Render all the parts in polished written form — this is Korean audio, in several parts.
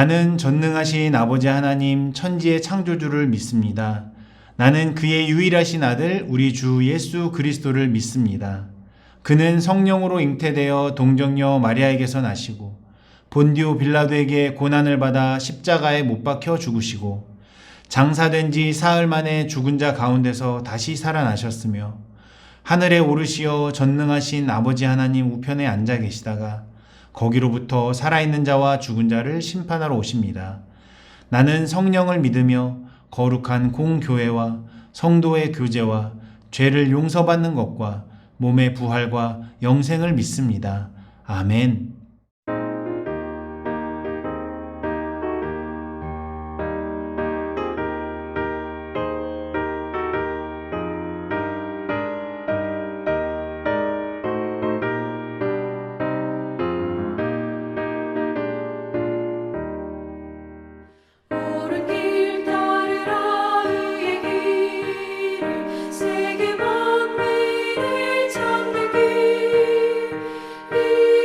나는 전능하신 아버지 하나님 천지의 창조주를 믿습니다. 나는 그의 유일하신 아들 우리 주 예수 그리스도를 믿습니다. 그는 성령으로 잉태되어 동정녀 마리아에게서 나시고 본디오 빌라도에게 고난을 받아 십자가에 못 박혀 죽으시고 장사된 지 사흘 만에 죽은 자 가운데서 다시 살아나셨으며 하늘에 오르시어 전능하신 아버지 하나님 우편에 앉아 계시다가 거기로부터 살아있는 자와 죽은 자를 심판하러 오십니다. 나는 성령을 믿으며 거룩한 공교회와 성도의 교제와 죄를 용서받는 것과 몸의 부활과 영생을 믿습니다. 아멘. 옳은 길 따르라 의의 길을 세계 만민을 찾는 길 이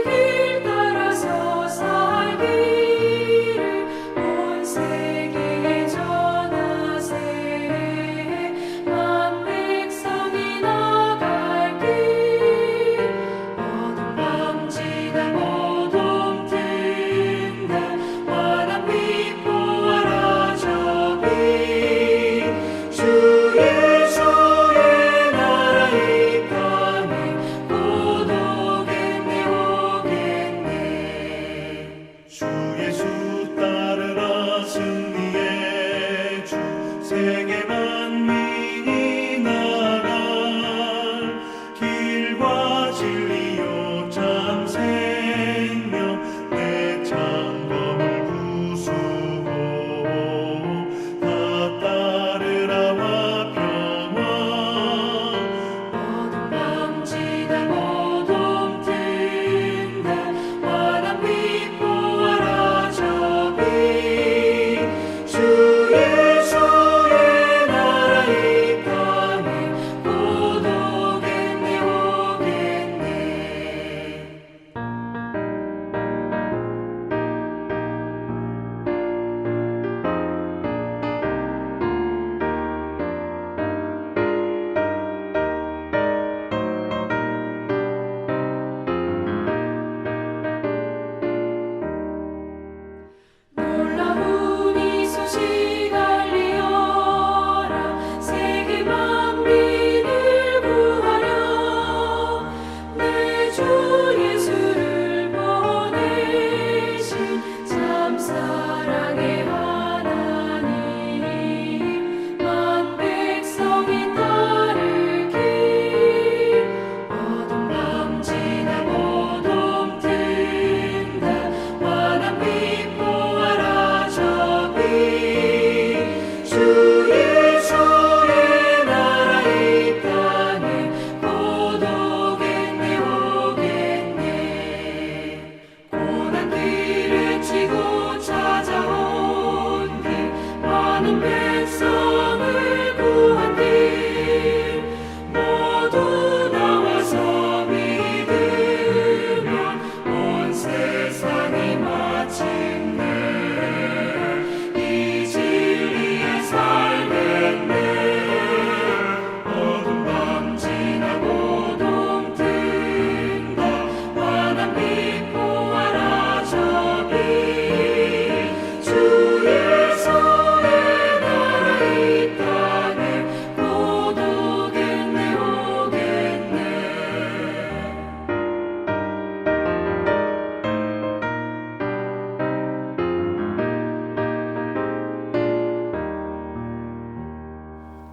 길 따라서 살기를 온 세계에 전하세 만 백성이 나갈 길 어둠 밤지나 모둠 든다 환한 빛 보아라 저기 주 예수의 나라 이 땅에 곧 오겠네 오겠네 주 예수 따르라 승리의 주 세계 만민이 나갈 길과 진리요 참 생명 내 창검을 부수고 다 따르라와 평화 어둠 밤지나 모둠 든다 환한 빛 보아라 저기 주 예수의 나라 이 땅에 곧 오겠네 오겠네 놀라운 이 소식 알리어라 세계 만민을 구하려 내 주 예수를 보내신 참 사랑의 하나님 만 백성이 따를 길 어둠 밤지나 모둠 든다 환한 빛 보아라 저기 주 예수의 나라 이 땅에 곧 오겠네 오겠네 고난 길에 치고 찾아온 길 많은 백성을 구한 길 모두 나와서 믿으면 온 세상이 마침내 이 진리에 살겠네 어둠 밤지나 모둠 든다 환한 빛 보아라 저기 주 예수의 나라 이 땅에 곧 오겠네 오겠네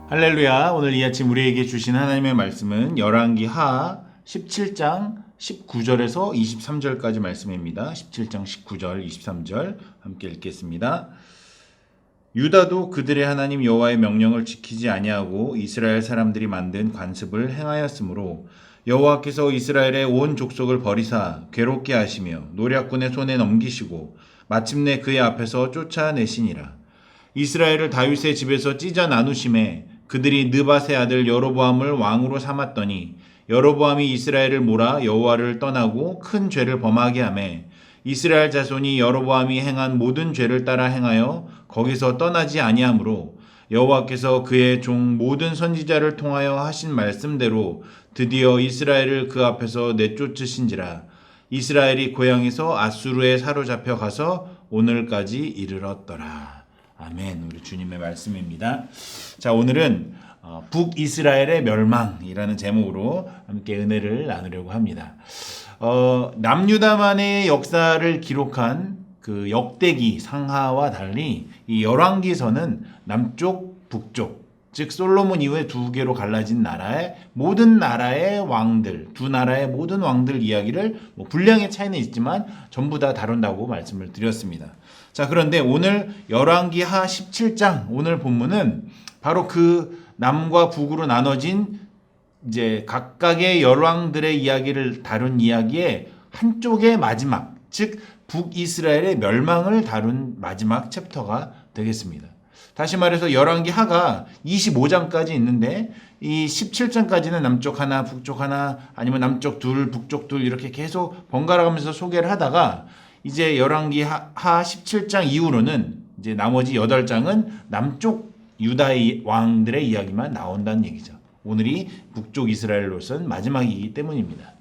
할렐루야. 오늘 이 아침 우리에게 주신 하나님의 말씀은 열왕기 하 17장 19절에서 23절까지 말씀입니다. 17장 19절, 23절 함께 읽겠습니다. 유다도 그들의 하나님 여호와의 명령을 지키지 아니하고 이스라엘 사람들이 만든 관습을 행하였으므로 여호와께서 이스라엘의 온 족속을 버리사 괴롭게 하시며 노략군의 손에 넘기시고 마침내 그의 앞에서 쫓아내시니라. 이스라엘을 다윗의 집에서 찢어 나누심에 그들이 느밧의 아들 여로보암을 왕으로 삼았더니 여로보암이 이스라엘을 몰아 여호와를 떠나고 큰 죄를 범하게 하매 이스라엘 자손이 여로보암이 행한 모든 죄를 따라 행하여 거기서 떠나지 아니하므로 여호와께서 그의 종 모든 선지자를 통하여 하신 말씀대로 드디어 이스라엘을 그 앞에서 내쫓으신지라. 이스라엘이 고향에서 아수르에 사로잡혀 가서 오늘까지 이르렀더라. 아멘. 우리 주님의 말씀입니다. 자, 오늘은 북이스라엘의 멸망이라는 제목으로 함께 은혜를 나누려고 합니다. 남유다만의 역사를 기록한 그 역대기 상하와 달리 이 열왕기서는 남쪽, 북쪽, 즉 솔로몬 이후에 두 개로 갈라진 나라의 모든 나라의 왕들, 두 나라의 모든 왕들 이야기를 분량의 차이는 있지만 전부 다 다룬다고 말씀을 드렸습니다. 자, 그런데 오늘 열왕기하 17장 오늘 본문은 바로 그 남과 북으로 나눠진 이제 각각의 열왕들의 이야기를 다룬 이야기의 한쪽의 마지막, 즉 북이스라엘의 멸망을 다룬 마지막 챕터가 되겠습니다. 다시 말해서 열왕기하가 25장까지 있는데 이 17장까지는 남쪽 하나, 북쪽 하나, 아니면 남쪽 둘, 북쪽 둘 이렇게 계속 번갈아 가면서 소개를 하다가 이제 열왕기하 17장 이후로는 이제 나머지 8장은 남쪽 유다의 왕들의 이야기만 나온다는 얘기죠. 오늘이 북쪽 이스라엘로서는 마지막이기 때문입니다.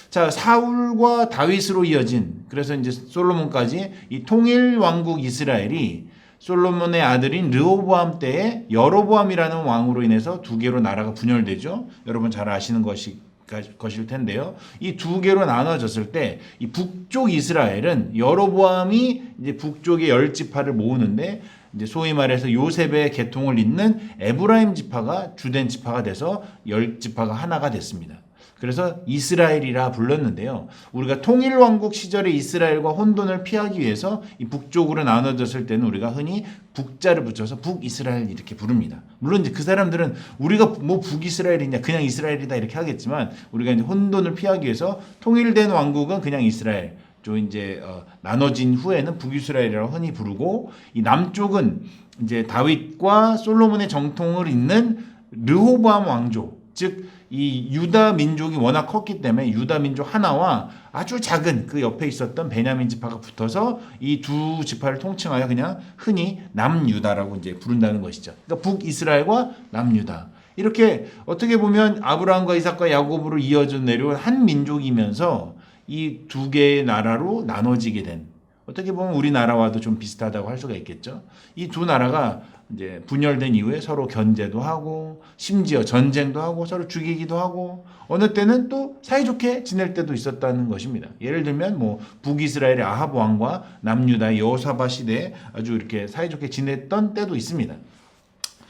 자, 사울과 다윗으로 이어진, 그래서 이제 솔로몬까지 이 통일 왕국 이스라엘이 솔로몬의 아들인 르호보암 때에 여로보암이라는 왕으로 인해서 두 개로 나라가 분열되죠. 여러분 잘 아시는 것일 텐데요. 이 두 개로 나눠졌을 때 이 북쪽 이스라엘은 여로보암이 이제 북쪽의 10지파를 모으는데 이제 소위 말해서 요셉의 계통을 잇는 에브라임 지파가 주된 지파가 돼서 10지파가 하나가 됐습니다. 그래서 이스라엘이라 불렀는데요. 우리가 통일왕국 시절에 이스라엘과 혼돈을 피하기 위해서 이 북쪽으로 나눠졌을 때는 우리가 흔히 북자를 붙여서 북이스라엘 이렇게 부릅니다. 물론 이제 그 사람들은 우리가 뭐 북이스라엘이냐 그냥 이스라엘이다 이렇게 하겠지만 우리가 이제 혼돈을 피하기 위해서 통일된 왕국은 그냥 이스라엘. 좀 이제 나눠진 후에는 북이스라엘이라고 흔히 부르고 이 남쪽은 이제 다윗과 솔로몬의 정통을 잇는 르호보암 왕조, 즉 이 유다 민족이 워낙 컸기 때문에 유다 민족 하나와 아주 작은 그 옆에 있었던 베냐민 지파가 붙어서 이 두 지파를 통칭하여 그냥 흔히 남유다라고 이제 부른다는 것이죠. 그러니까 북이스라엘과 남유다. 이렇게 어떻게 보면 아브라함과 이삭과 야곱으로 이어져 내려온 한 민족이면서 이 두 개의 나라로 나눠지게 된, 어떻게 보면 우리나라와도 좀 비슷하다고 할 수가 있겠죠. 이 두 나라가 이제 분열된 이후에 서로 견제도 하고 심지어 전쟁도 하고 서로 죽이기도 하고 어느 때는 또 사이좋게 지낼 때도 있었다는 것입니다. 예를 들면 뭐 북이스라엘의 아합 왕과 남유다의 여호사밧 시대에 아주 이렇게 사이좋게 지냈던 때도 있습니다.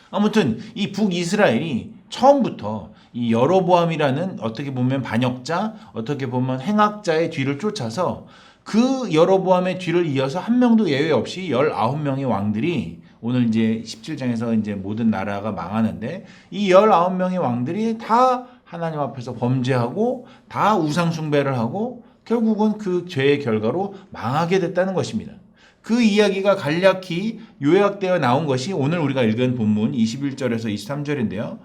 아무튼 이 북이스라엘이 처음부터 이 여로보암이라는 어떻게 보면 반역자, 어떻게 보면 행악자의 뒤를 쫓아서 그 여로보암의 뒤를 이어서 한 명도 예외 없이 19명의 왕들이 오늘 이제 17장에서 이제 모든 나라가 망하는데 이 19명의 왕들이 다 하나님 앞에서 범죄하고 다 우상 숭배를 하고 결국은 그 죄의 결과로 망하게 됐다는 것입니다. 그 이야기가 간략히 요약되어 나온 것이 오늘 우리가 읽은 본문 21절에서 23절인데요.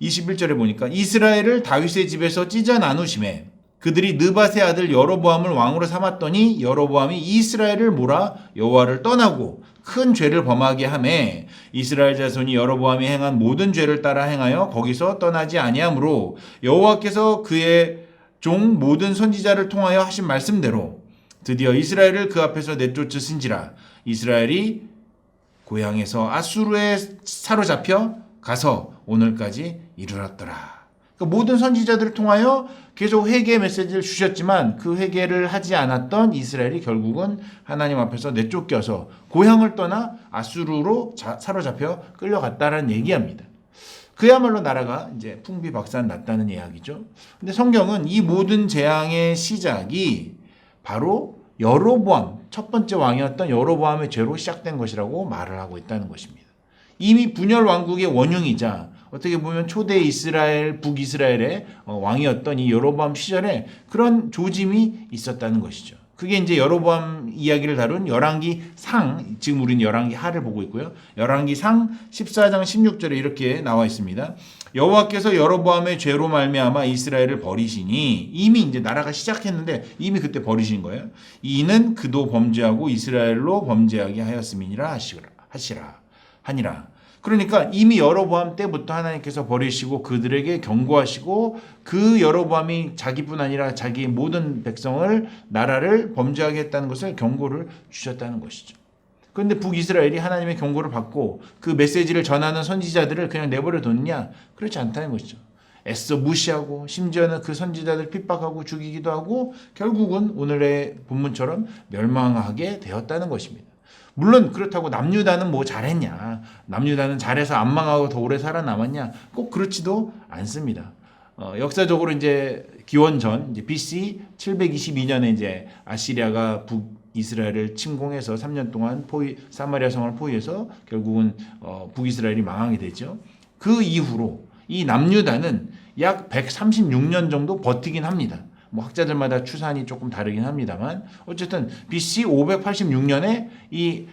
21절에 보니까 이스라엘을 다윗의 집에서 찢어 나누심에 그들이 느밧의 아들 여로보암을 왕으로 삼았더니 여로보암이 이스라엘을 몰아 여호와를 떠나고 큰 죄를 범하게 하매 이스라엘 자손이 여로보암이 행한 모든 죄를 따라 행하여 거기서 떠나지 아니하므로 여호와께서 그의 종 모든 선지자를 통하여 하신 말씀대로 드디어 이스라엘을 그 앞에서 내쫓으신지라. 이스라엘이 고향에서 아수르에 사로잡혀 가서 오늘까지 이르렀더라. 그러니까 모든 선지자들을 통하여 계속 회개 메시지를 주셨지만 그 회개를 하지 않았던 이스라엘이 결국은 하나님 앞에서 내쫓겨서 고향을 떠나 아수르로 사로잡혀 끌려갔다라는 얘기합니다. 그야말로 나라가 이제 풍비박산 났다는 이야기죠. 근데 성경은 이 모든 재앙의 시작이 바로 여로보암, 첫 번째 왕이었던 여로보암의 죄로 시작된 것이라고 말을 하고 있다는 것입니다. 이미 분열 왕국의 원흉이자 어떻게 보면 초대 이스라엘, 북이스라엘의 왕이었던 이 여로보암 시절에 그런 조짐이 있었다는 것이죠. 그게 이제 여로보암 이야기를 다룬 열왕기 상, 지금 우리는 열왕기 하를 보고 있고요. 열왕기 상 14장 16절에 이렇게 나와 있습니다. 여호와께서 여로보암의 죄로 말미암아 이스라엘을 버리시니, 이미 이제 나라가 시작했는데 이미 그때 버리신 거예요. 이는 그도 범죄하고 이스라엘로 범죄하게 하였음이니라 하니라. 그러니까 이미 여로보암 때부터 하나님께서 버리시고 그들에게 경고하시고, 그 여로보암이 자기뿐 아니라 자기 모든 백성을, 나라를 범죄하게 했다는 것을 경고를 주셨다는 것이죠. 그런데 북이스라엘이 하나님의 경고를 받고 그 메시지를 전하는 선지자들을 그냥 내버려 뒀냐? 그렇지 않다는 것이죠. 애써 무시하고, 심지어는 그 선지자들 핍박하고 죽이기도 하고, 결국은 오늘의 본문처럼 멸망하게 되었다는 것입니다. 물론 그렇다고 남유다는 뭐 잘했냐, 남유다는 잘해서 안 망하고 더 오래 살아남았냐, 꼭 그렇지도 않습니다. 역사적으로 이제 기원전 이제 BC 722년에 이제 아시리아가 북이스라엘을 침공해서 3년 동안 사마리아 성을 포위해서 결국은 북이스라엘이 망하게 되죠. 그 이후로 이 남유다는 약 136년 정도 버티긴 합니다. 뭐 학자들마다 추산이 조금 다르긴 합니다만, 어쨌든 BC 586년에 이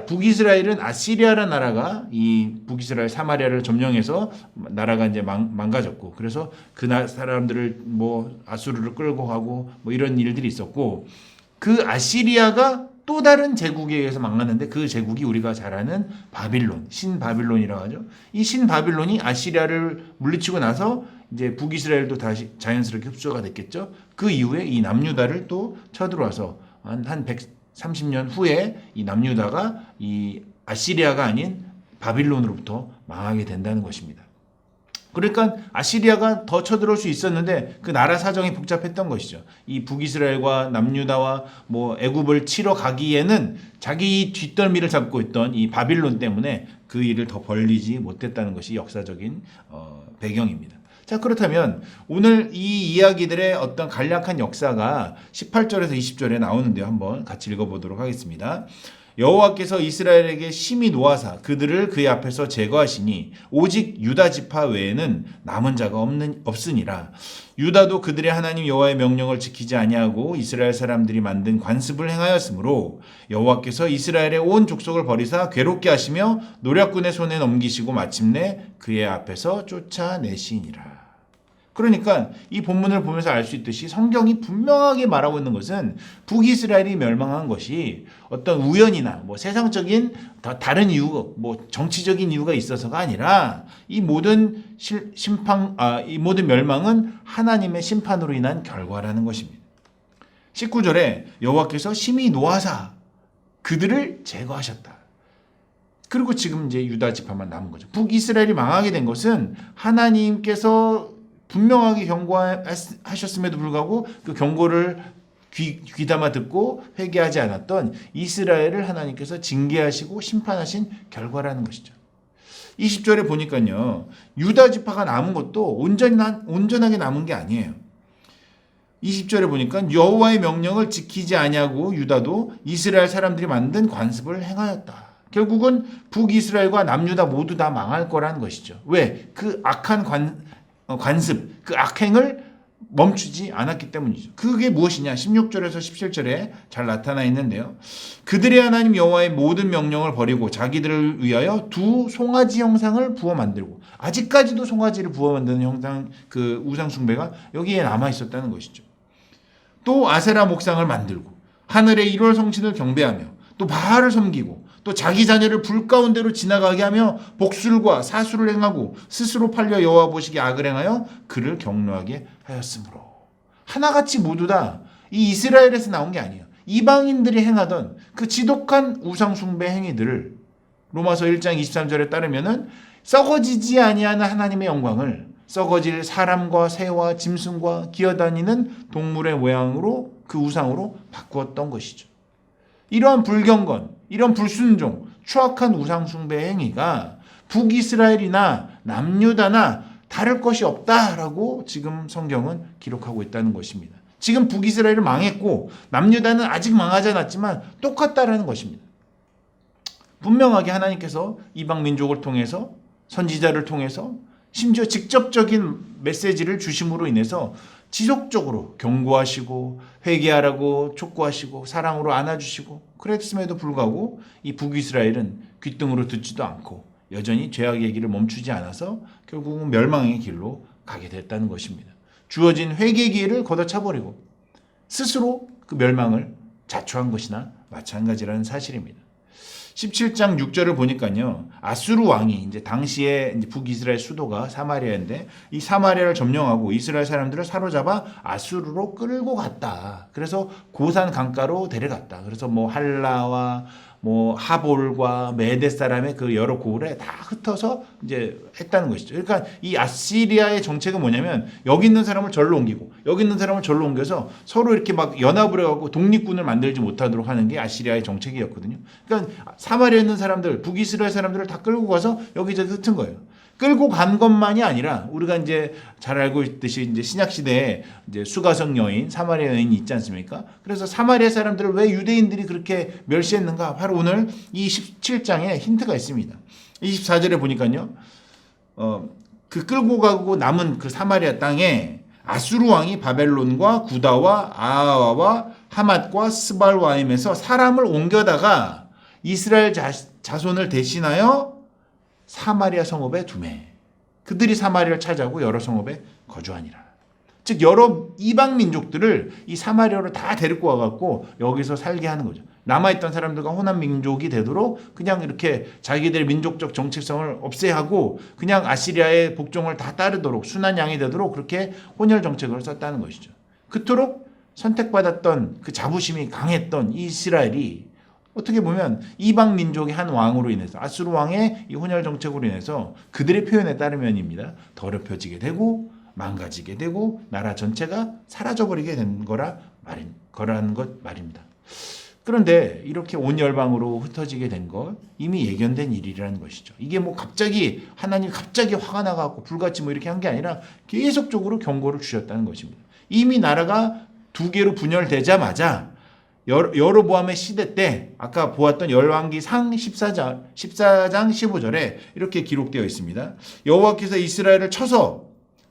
북이스라엘은 아시리아라는 나라가 이 북이스라엘 사마리아를 점령해서 나라가 이제 망가졌고, 그래서 그 사람들을 뭐 아수르를 끌고 가고 뭐 이런 일들이 있었고, 그 아시리아가 또 다른 제국에 의해서 망했는데, 그 제국이 우리가 잘 아는 바빌론, 신바빌론이라고 하죠. 이 신바빌론이 아시리아를 물리치고 나서 이제 북이스라엘도 다시 자연스럽게 흡수가 됐겠죠. 그 이후에 이 남유다를 또 쳐들어와서 한 130년 후에 이 남유다가 이 아시리아가 아닌 바빌론으로부터 망하게 된다는 것입니다. 그러니까 아시리아가 더 쳐들어올 수 있었는데 그 나라 사정이 복잡했던 것이죠. 이 북이스라엘과 남유다와 뭐 애굽을 치러 가기에는 자기 뒷덜미를 잡고 있던 이 바빌론 때문에 그 일을 더 벌리지 못했다는 것이 역사적인 배경입니다. 자, 그렇다면 오늘 이 이야기들의 어떤 간략한 역사가 18절에서 20절에 나오는데요. 한번 같이 읽어보도록 하겠습니다. 여호와께서 이스라엘에게 심히 노하사 그들을 그의 앞에서 제거하시니 오직 유다 지파 외에는 남은 자가 없으니라. 유다도 그들의 하나님 여호와의 명령을 지키지 아니하고 이스라엘 사람들이 만든 관습을 행하였으므로 여호와께서 이스라엘의 온 족속을 버리사 괴롭게 하시며 노략군의 손에 넘기시고 마침내 그의 앞에서 쫓아내시니라. 그러니까 이 본문을 보면서 알 수 있듯이 성경이 분명하게 말하고 있는 것은 북이스라엘이 멸망한 것이 어떤 우연이나 뭐 세상적인 다른 이유, 뭐 정치적인 이유가 있어서가 아니라 이 모든 이 모든 멸망은 하나님의 심판으로 인한 결과라는 것입니다. 19절에 여호와께서 심히 노하사 그들을 제거하셨다. 그리고 지금 이제 유다 지파만 남은 거죠. 북이스라엘이 망하게 된 것은 하나님께서 분명하게 경고하셨음에도 불구하고 그 경고를 귀담아 듣고 회개하지 않았던 이스라엘을 하나님께서 징계하시고 심판하신 결과라는 것이죠. 20절에 보니까요, 유다 지파가 남은 것도 온전하게 남은 게 아니에요. 20절에 보니까 여호와의 명령을 지키지 아니하고 유다도 이스라엘 사람들이 만든 관습을 행하였다. 결국은 북이스라엘과 남유다 모두 다 망할 거라는 것이죠. 왜? 그 악한 관습, 그 악행을 멈추지 않았기 때문이죠. 그게 무엇이냐? 16절에서 17절에 잘 나타나 있는데요. 그들의 하나님 여호와의 모든 명령을 버리고 자기들을 위하여 두 송아지 형상을 부어 만들고, 아직까지도 송아지를 부어 만드는 형상, 그 우상 숭배가 여기에 남아 있었다는 것이죠. 또 아세라 목상을 만들고 하늘의 1월 성신을 경배하며 또 바알을 섬기고 또 자기 자녀를 불 가운데로 지나가게 하며 복술과 사술을 행하고 스스로 팔려 여호와 보시기에 악을 행하여 그를 경노하게 하였으므로. 하나같이 모두 다 이 이스라엘에서 나온 게 아니에요. 이방인들이 행하던 그 지독한 우상 숭배 행위들을 로마서 1장 23절에 따르면은 썩어지지 아니하는 하나님의 영광을 썩어질 사람과 새와 짐승과 기어다니는 동물의 모양으로, 그 우상으로 바꾸었던 것이죠. 이러한 불경건, 이런 불순종, 추악한 우상 숭배 행위가 북이스라엘이나 남유다나 다를 것이 없다라고 지금 성경은 기록하고 있다는 것입니다. 지금 북이스라엘은 망했고 남유다는 아직 망하지 않았지만 똑같다라는 것입니다. 분명하게 하나님께서 이방 민족을 통해서, 선지자를 통해서, 심지어 직접적인 메시지를 주심으로 인해서 지속적으로 경고하시고 회개하라고 촉구하시고 사랑으로 안아주시고 그랬음에도 불구하고 이 북이스라엘은 귓등으로 듣지도 않고 여전히 죄악의 길을 멈추지 않아서 결국은 멸망의 길로 가게 됐다는 것입니다. 주어진 회개의 기회를 걷어차버리고 스스로 그 멸망을 자초한 것이나 마찬가지라는 사실입니다. 17장 6절을 보니까요. 아수르 왕이 이제 당시에 이제 북이스라엘 수도가 사마리아인데 이 사마리아를 점령하고 이스라엘 사람들을 사로잡아 아수르로 끌고 갔다. 그래서 고산 강가로 데려갔다. 그래서 뭐 할라와 뭐 하볼과 메대 사람의 그 여러 고을에 다 흩어서 이제 했다는 것이죠. 그러니까 이 아시리아의 정책은 뭐냐면 여기 있는 사람을 절로 옮기고 여기 있는 사람을 절로 옮겨서 서로 이렇게 막 연합을 해갖고 독립군을 만들지 못하도록 하는 게 아시리아의 정책이었거든요. 그러니까 사마리아에 있는 사람들, 북이스라엘 사람들을 다 끌고 가서 여기저기 흩은 거예요. 끌고 간 것만이 아니라 우리가 이제 잘 알고 있듯이 이제 신약 시대에 이제 수가성 여인, 사마리아 여인이 있지 않습니까? 그래서 사마리아 사람들을 왜 유대인들이 그렇게 멸시했는가? 바로 오늘 이 17장에 힌트가 있습니다. 24절에 보니까요. 그 끌고 가고 남은 그 사마리아 땅에 아수르 왕이 바벨론과 구다와 아하와 하맛과 스발와임에서 사람을 옮겨다가 이스라엘 자손을 대신하여 사마리아 성읍에 두매. 그들이 사마리아를 차지하고 여러 성읍에 거주하니라. 즉 여러 이방 민족들을 이 사마리아로 다 데리고 와갖고 여기서 살게 하는 거죠. 남아있던 사람들과 호남 민족이 되도록 그냥 이렇게 자기들의 민족적 정체성을 없애하고 그냥 아시리아의 복종을 다 따르도록 순한 양이 되도록 그렇게 혼혈 정책을 썼다는 것이죠. 그토록 선택받았던 그 자부심이 강했던 이스라엘이 어떻게 보면 이방 민족의 한 왕으로 인해서 아수르 왕의 이 혼혈 정책으로 인해서 그들의 표현에 따르면입니다. 더럽혀지게 되고 망가지게 되고 나라 전체가 사라져버리게 된 거라는 것 말입니다. 그런데 이렇게 온 열방으로 흩어지게 된 것 이미 예견된 일이라는 것이죠. 이게 뭐 갑자기 하나님 갑자기 화가 나갖고 불같이 뭐 이렇게 한 게 아니라 계속적으로 경고를 주셨다는 것입니다. 이미 나라가 두 개로 분열되자마자 여로보암의 시대 때 아까 보았던 열왕기상 14장 15절에 이렇게 기록되어 있습니다. 여호와께서 이스라엘을 쳐서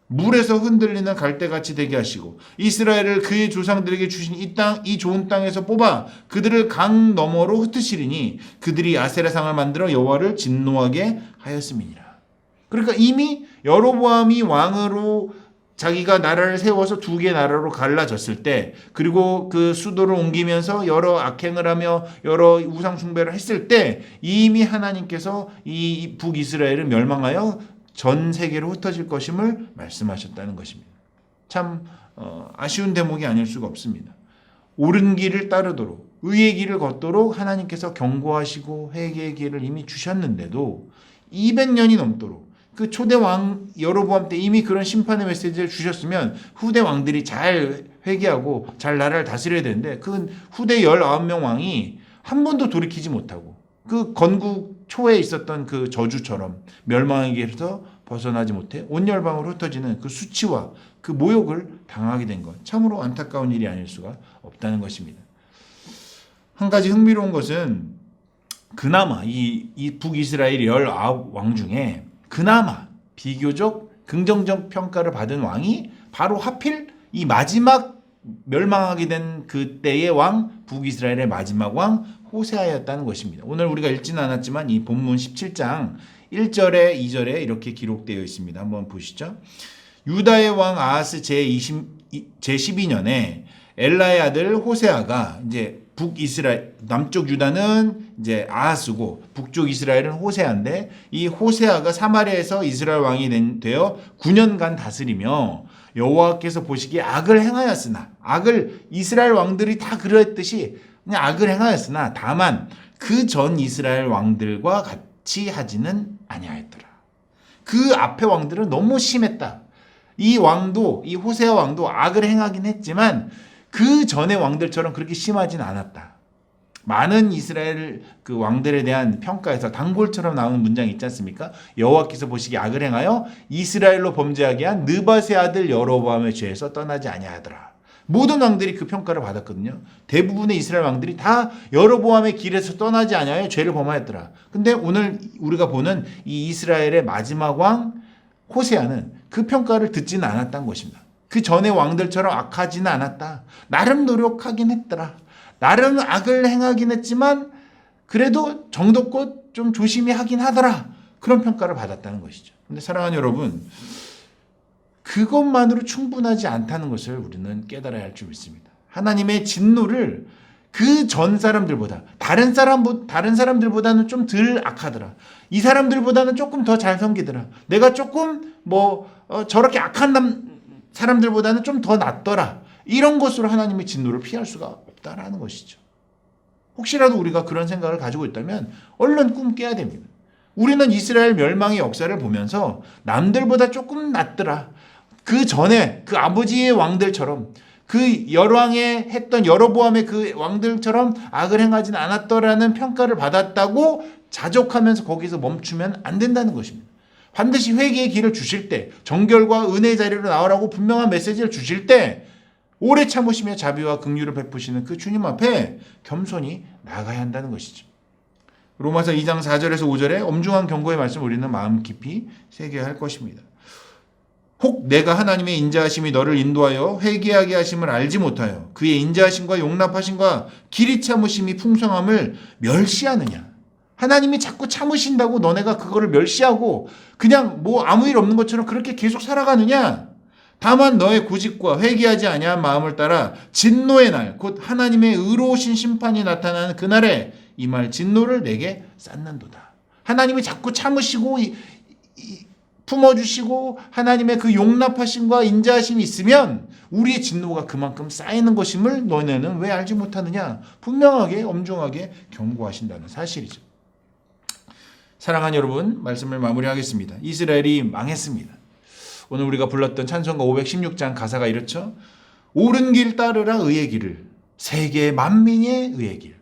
물에서 흔들리는 갈대같이 되게 하시고 이스라엘을 그의 조상들에게 주신 이 좋은 땅에서 뽑아 그들을 강 너머로 흩으시리니 그들이 아세라상을 만들어 여호와를 진노하게 하였음이니라. 그러니까 이미 여로보암이 왕으로 자기가 나라를 세워서 두 개의 나라로 갈라졌을 때 그리고 그 수도를 옮기면서 여러 악행을 하며 여러 우상 숭배를 했을 때 이미 하나님께서 이 북이스라엘을 멸망하여 전 세계로 흩어질 것임을 말씀하셨다는 것입니다. 참 아쉬운 대목이 아닐 수가 없습니다. 옳은 길을 따르도록 의의 길을 걷도록 하나님께서 경고하시고 회개의 길을 이미 주셨는데도 200년이 넘도록 그 초대 왕 여로보암 때 이미 그런 심판의 메시지를 주셨으면 후대 왕들이 잘 회개하고 잘 나라를 다스려야 되는데 그 후대 19명 왕이 한 번도 돌이키지 못하고 그 건국 초에 있었던 그 저주처럼 멸망의 길에서 벗어나지 못해 온 열방으로 흩어지는 그 수치와 그 모욕을 당하게 된 것 참으로 안타까운 일이 아닐 수가 없다는 것입니다. 한 가지 흥미로운 것은 그나마 이 북이스라엘 19왕 중에 그나마 비교적 긍정적 평가를 받은 왕이 바로 하필 이 마지막 멸망하게 된 그때의 왕 북이스라엘의 마지막 왕 호세아였다는 것입니다. 오늘 우리가 읽지는 않았지만 이 본문 17장 1절에 2절에 이렇게 기록되어 있습니다. 한번 보시죠. 유다의 왕 아하스 제12년에 엘라의 아들 호세아가 이제 북이스라엘 남쪽 유다는 이제 아하스고 북쪽 이스라엘은 호세아인데 이 호세아가 사마리아에서 이스라엘 왕이 되어 9년간 다스리며 여호와께서 보시기에 악을 행하였으나 악을 이스라엘 왕들이 다 그랬듯이 그냥 악을 행하였으나 다만 그 전 이스라엘 왕들과 같이 하지는 아니하였더라. 그 앞에 왕들은 너무 심했다. 이 호세아 왕도 악을 행하긴 했지만 그 전의 왕들처럼 그렇게 심하진 않았다. 많은 이스라엘 그 왕들에 대한 평가에서 단골처럼 나오는 문장이 있지 않습니까? 여호와께서 보시기에 악을 행하여 이스라엘로 범죄하게 한 느밧의 아들 여로보암의 죄에서 떠나지 아니하더라. 모든 왕들이 그 평가를 받았거든요. 대부분의 이스라엘 왕들이 다 여로보암의 길에서 떠나지 아니하여 죄를 범하였더라. 근데 오늘 우리가 보는 이 이스라엘의 마지막 왕 호세아는 그 평가를 듣지는 않았다는 것입니다. 그 전의 왕들처럼 악하지는 않았다. 나름 노력하긴 했더라. 나름 악을 행하긴 했지만 그래도 정도껏 좀 조심히 하긴 하더라. 그런 평가를 받았다는 것이죠. 근데 사랑하는 여러분, 그것만으로 충분하지 않다는 것을 우리는 깨달아야 할 줄 믿습니다. 하나님의 진노를 그 전 사람들보다 다른 사람들보다는 좀 덜 악하더라. 이 사람들보다는 조금 더 잘 섬기더라. 내가 조금 저렇게 악한 사람들보다는 좀 더 낫더라. 이런 것으로 하나님의 진노를 피할 수가 없다라는 것이죠. 혹시라도 우리가 그런 생각을 가지고 있다면 얼른 꿈 깨야 됩니다. 우리는 이스라엘 멸망의 역사를 보면서 남들보다 조금 낫더라. 그 전에 그 아버지의 왕들처럼 그 열왕에 했던 여로보암의 그 왕들처럼 악을 행하지는 않았더라는 평가를 받았다고 자족하면서 거기서 멈추면 안 된다는 것입니다. 반드시 회개의 길을 주실 때, 정결과 은혜의 자리로 나오라고 분명한 메시지를 주실 때 오래 참으시며 자비와 긍휼을 베푸시는 그 주님 앞에 겸손히 나아가야 한다는 것이죠. 로마서 2장 4절에서 5절에 엄중한 경고의 말씀을 우리는 마음 깊이 새겨야 할 것입니다. 혹 내가 하나님의 인자하심이 너를 인도하여 회개하게 하심을 알지 못하여 그의 인자하심과 용납하심과 길이 참으심이 풍성함을 멸시하느냐. 하나님이 자꾸 참으신다고 너네가 그거를 멸시하고 그냥 아무 일 없는 것처럼 그렇게 계속 살아가느냐. 다만 너의 구직과 회개하지 아니한 마음을 따라 진노의 날 곧 하나님의 의로우신 심판이 나타나는 그날에 임할 진노를 내게 쌓는도다. 하나님이 자꾸 참으시고 품어주시고 하나님의 그 용납하심과 인자하심이 있으면 우리의 진노가 그만큼 쌓이는 것임을 너네는 왜 알지 못하느냐. 분명하게 엄중하게 경고하신다는 사실이죠. 사랑하는 여러분, 말씀을 마무리하겠습니다. 이스라엘이 망했습니다. 오늘 우리가 불렀던 찬송가 516장 가사가 이렇죠. 옳은 길 따르라 의의 길을, 세계 만민의 의의 길,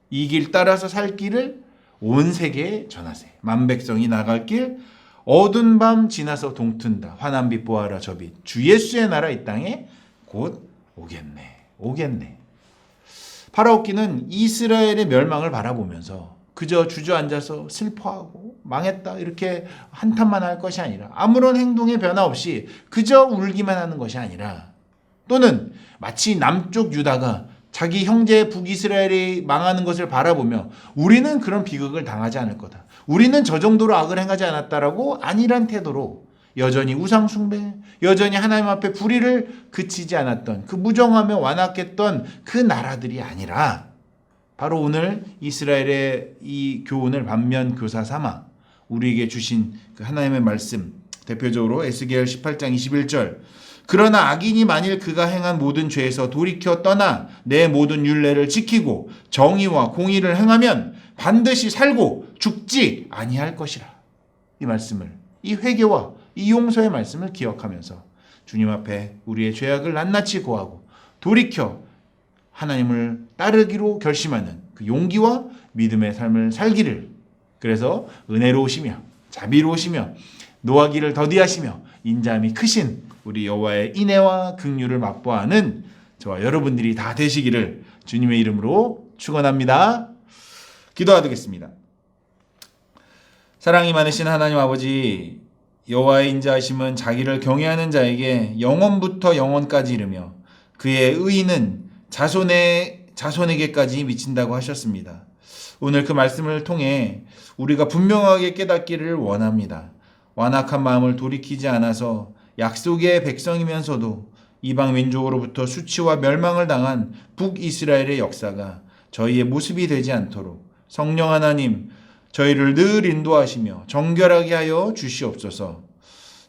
이 길 따라서 살 길을 온 세계에 전하세. 만백성이 나갈 길, 어두운 밤 지나서 동튼다. 환한 빛 보아라 저 빛, 주 예수의 나라 이 땅에 곧 오겠네. 파라오키는 이스라엘의 멸망을 바라보면서 그저 주저앉아서 슬퍼하고 망했다 이렇게 한탄만 할 것이 아니라 아무런 행동의 변화 없이 그저 울기만 하는 것이 아니라, 또는 마치 남쪽 유다가 자기 형제 북이스라엘이 망하는 것을 바라보며 우리는 그런 비극을 당하지 않을 거다. 우리는 저 정도로 악을 행하지 않았다라고 안일한 태도로 여전히 우상숭배, 여전히 하나님 앞에 불의를 그치지 않았던, 그 무정하며 완악했던 그 나라들이 아니라 바로 오늘 이스라엘의 이 교훈을 반면 교사 삼아 우리에게 주신 그 하나님의 말씀, 대표적으로 에스겔 18장 21절, 그러나 악인이 만일 그가 행한 모든 죄에서 돌이켜 떠나 내 모든 율례를 지키고 정의와 공의를 행하면 반드시 살고 죽지 아니할 것이라. 이 말씀을, 이 회개와 이 용서의 말씀을 기억하면서 주님 앞에 우리의 죄악을 낱낱이 고하고 돌이켜 하나님을 따르기로 결심하는 그 용기와 믿음의 삶을 살기를, 그래서 은혜로우시며 자비로우시며 노하기를 더디하시며 인자함이 크신 우리 여호와의 인애와 긍휼을 맛보아하는 저와 여러분들이 다 되시기를 주님의 이름으로 축원합니다. 기도하겠습니다. 사랑이 많으신 하나님 아버지, 여호와의 인자하심은 자기를 경외하는 자에게 영원부터 영원까지 이르며 그의 의의는 자손에게까지 미친다고 하셨습니다. 오늘 그 말씀을 통해 우리가 분명하게 깨닫기를 원합니다. 완악한 마음을 돌이키지 않아서 약속의 백성이면서도 이방 민족으로부터 수치와 멸망을 당한 북이스라엘의 역사가 저희의 모습이 되지 않도록 성령 하나님, 저희를 늘 인도하시며 정결하게 하여 주시옵소서.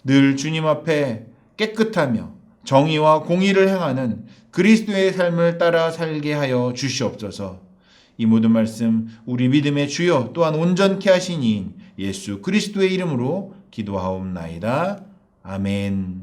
늘 주님 앞에 깨끗하며 정의와 공의를 행하는 그리스도의 삶을 따라 살게 하여 주시옵소서. 이 모든 말씀 우리 믿음의 주여 또한 온전케 하신 이인 예수 그리스도의 이름으로 기도하옵나이다. 아멘.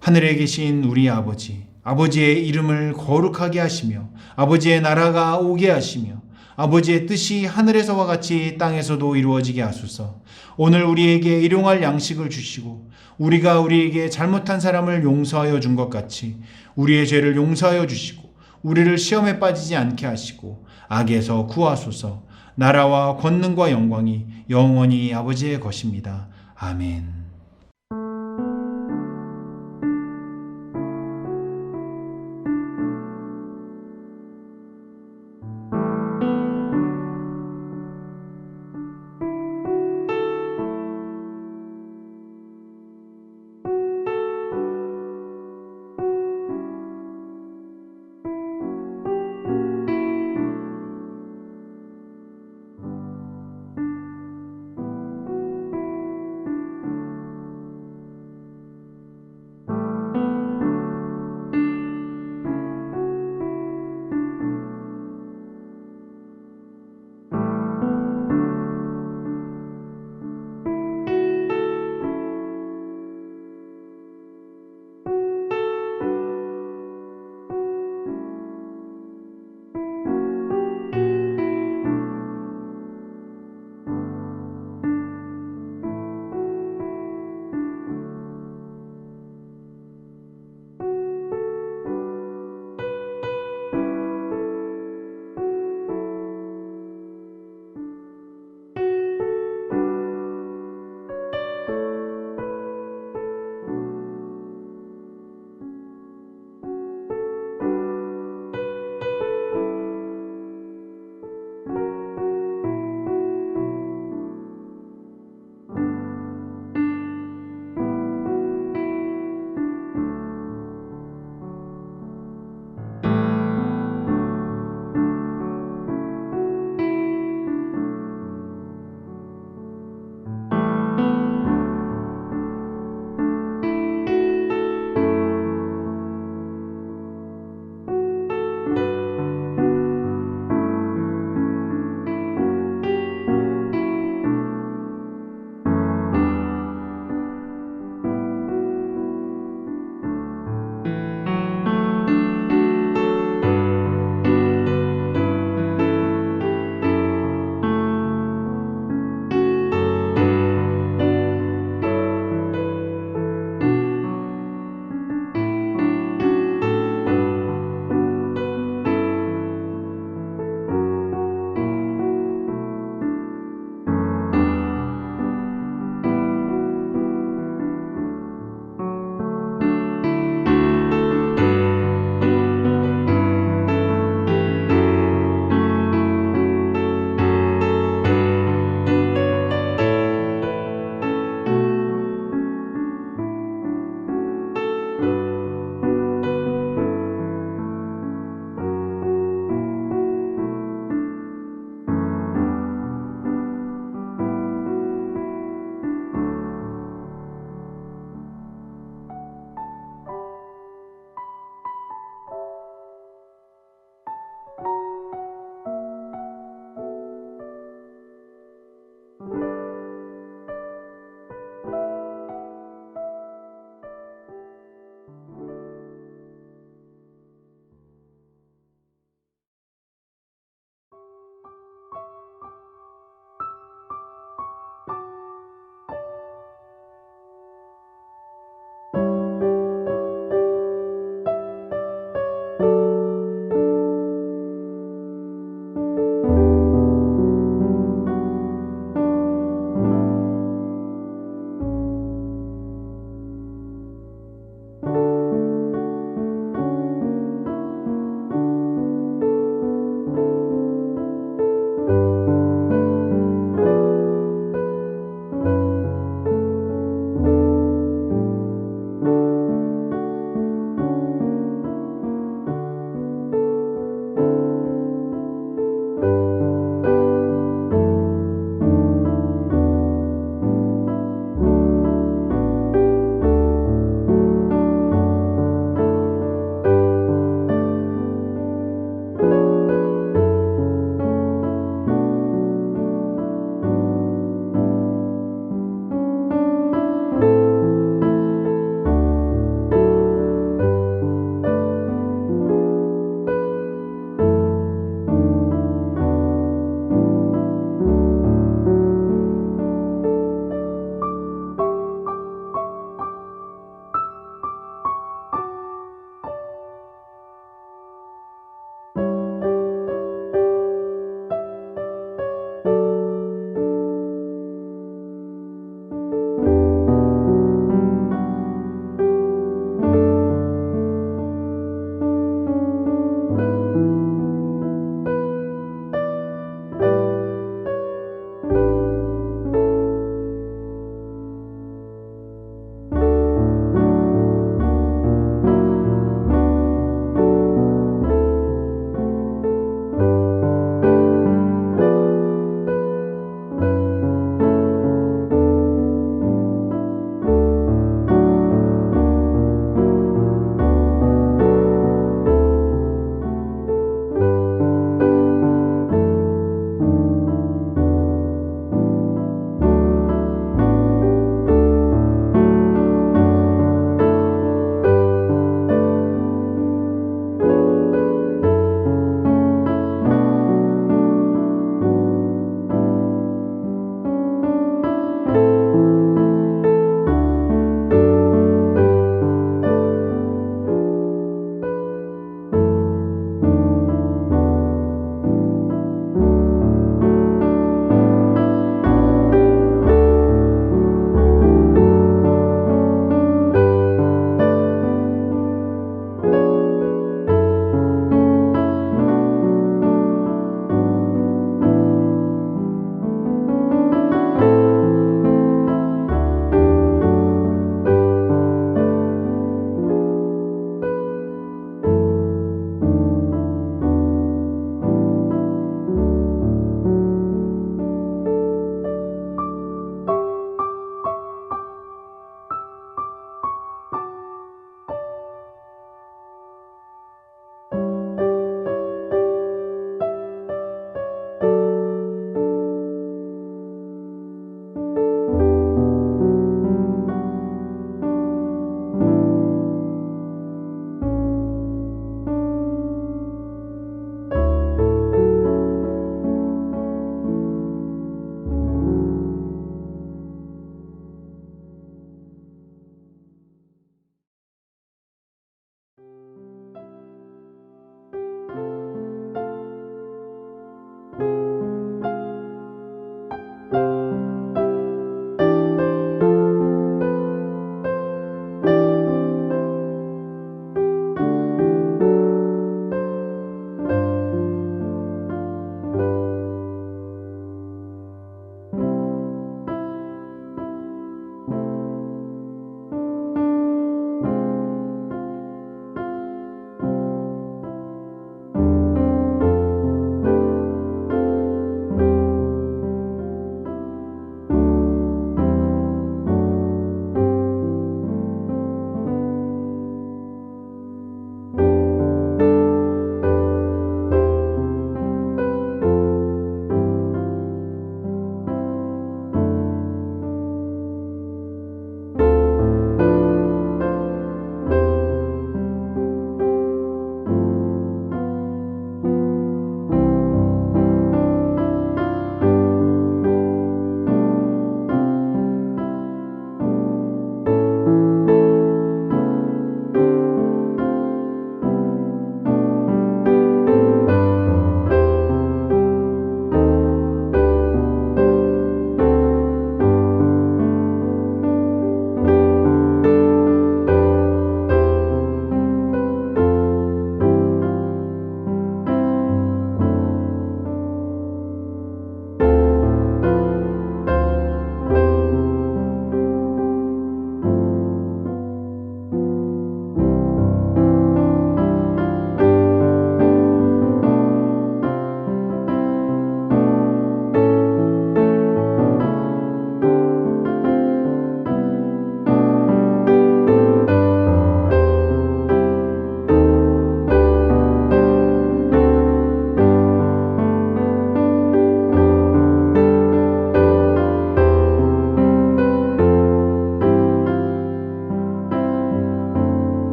하늘에 계신 우리 아버지, 아버지의 이름을 거룩하게 하시며 아버지의 나라가 오게 하시며 아버지의 뜻이 하늘에서와 같이 땅에서도 이루어지게 하소서. 오늘 우리에게 일용할 양식을 주시고 우리가 우리에게 잘못한 사람을 용서하여 준 것 같이 우리의 죄를 용서하여 주시고 우리를 시험에 빠지지 않게 하시고 악에서 구하소서. 나라와 권능과 영광이 영원히 아버지의 것입니다. 아멘.